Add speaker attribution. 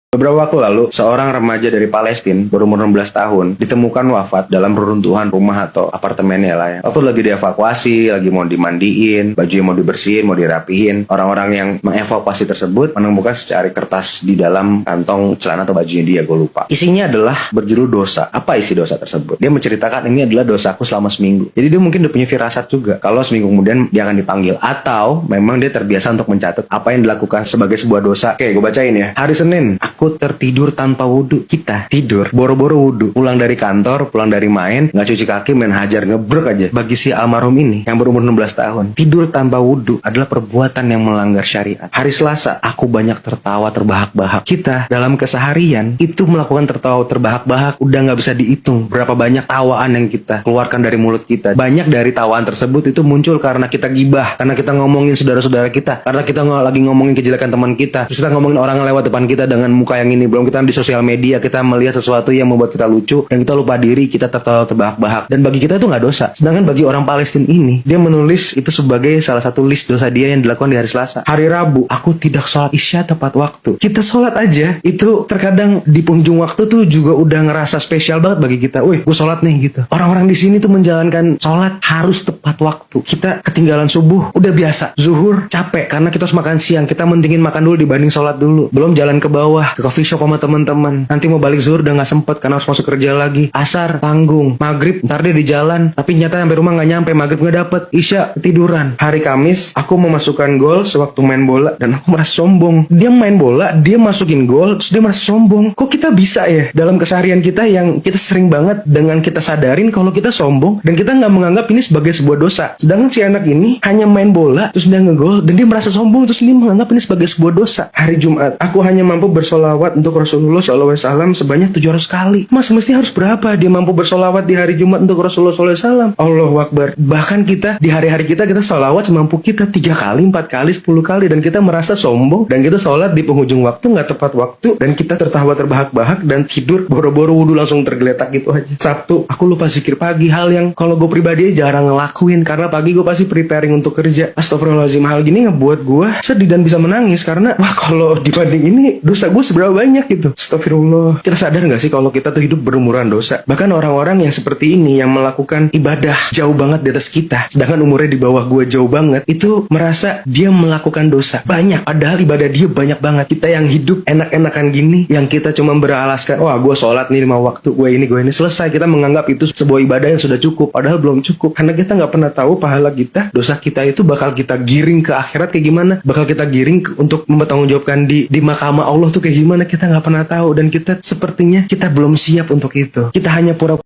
Speaker 1: Beberapa waktu lalu, seorang remaja dari Palestina berumur 16 tahun ditemukan wafat dalam reruntuhan rumah atau apartemennya lah ya. Waktu lagi dievakuasi, lagi mau dimandiin, baju yang mau dibersihin, mau dirapihin. Orang-orang yang mengevakuasi tersebut menemukan secari kertas di dalam kantong celana atau bajunya dia, gue lupa. Isinya adalah berjudul dosa. Apa isi dosa tersebut? Dia menceritakan ini adalah dosaku selama seminggu. Jadi dia mungkin udah punya firasat juga kalau seminggu kemudian dia akan dipanggil. Atau memang dia terbiasa untuk mencatat apa yang dilakukan sebagai sebuah dosa. Oke, gue bacain ya. Hari Senin, aku tertidur tanpa wudhu. Kita tidur boro-boro wudhu, pulang dari kantor, pulang dari main, nggak cuci kaki, main hajar, ngebrek aja. Bagi si almarhum ini yang berumur 16 tahun, tidur tanpa wudhu adalah perbuatan yang melanggar syariat. Hari Selasa, aku banyak tertawa terbahak-bahak. Kita dalam keseharian itu melakukan tertawa terbahak-bahak udah nggak bisa dihitung berapa banyak tawaan yang kita keluarkan dari mulut kita. Banyak dari tawaan tersebut itu muncul karena kita gibah, karena kita ngomongin saudara-saudara kita, karena kita lagi ngomongin kejelekan teman kita, terus kita ngomongin orang yang lewat depan kita dengan muka yang ini. Belum kita di sosial media, kita melihat sesuatu yang membuat kita lucu, dan kita lupa diri, kita tertawa terbahak-bahak. Dan bagi kita itu nggak dosa. Sedangkan bagi orang Palestina ini, dia menulis itu sebagai salah satu list dosa dia yang dilakukan di hari Selasa. Hari Rabu, aku tidak sholat isya tepat waktu. Kita sholat aja, itu terkadang di penghujung waktu tuh juga udah ngerasa spesial banget bagi kita. Wih, gue sholat nih gitu. Orang-orang di sini tuh menjalankan sholat harus tepat waktu. Kita ketinggalan subuh, udah biasa. Zuhur, capek karena kita harus makan siang. Kita mendingin makan dulu dibanding sholat dulu. Belum jalan ke bawah, ke coffee shop sama teman-teman. Nanti mau balik zuhur udah gak sempet karena harus masuk kerja lagi. Asar tanggung, maghrib ntar dia di jalan, tapi nyata sampai rumah gak nyampe, maghrib gak dapet, isya tiduran. Hari Kamis aku memasukkan gol sewaktu main bola dan aku merasa sombong. Dia main bola, dia masukin gol, terus dia merasa sombong. Kok kita bisa ya dalam keseharian kita yang kita sering banget dengan kita sadarin kalau kita sombong dan kita gak menganggap ini sebagai sebuah dosa. Sedangkan si anak ini hanya main bola terus dia ngegol dan dia merasa sombong terus dia menganggap ini sebagai sebuah dosa. Hari Jumat aku hanya mampu bersolawat untuk Rasulullah SAW sebanyak 700 kali. Mas, mestinya harus berapa dia mampu bersolawat di hari Jumat untuk Rasulullah SAW? Allahu Akbar. Bahkan kita di hari-hari kita solawat semampu kita 3 kali, 4 kali, 10 kali, dan kita merasa sombong dan kita sholat di penghujung waktu nggak tepat waktu dan kita tertawa terbahak-bahak dan tidur boro-boro wudhu langsung tergeletak gitu aja. Sabtu aku lupa zikir pagi, hal yang kalau gue pribadi jarang ngelakuin karena pagi gue pasti preparing untuk kerja. Astagfirullahaladzim, hal gini ngebuat gue sedih dan bisa menangis karena wah, kalau dibanding ini dosa gue seberapa banyak gitu. Astagfirullah. Kita sadar gak sih kalau kita tuh hidup berumuran dosa? Bahkan orang-orang yang seperti ini yang melakukan ibadah jauh banget di atas kita, sedangkan umurnya di bawah gue jauh banget, itu merasa dia melakukan dosa banyak, padahal ibadah dia banyak banget. Kita yang hidup enak-enakan gini, yang kita cuma beralaskan, wah gue sholat nih 5 waktu, gue ini, selesai. Kita menganggap itu sebuah ibadah yang sudah cukup, padahal belum cukup. Karena kita gak pernah tahu pahala kita, dosa kita itu bakal kita giring ke akhirat kayak gimana, bakal kita giring untuk mempertanggungjawabkan di mahkamah Allah tuh kayak gimana, kita gak pernah tahu. Dan kita sepertinya kita belum siap untuk itu. Kita hanya pura-pura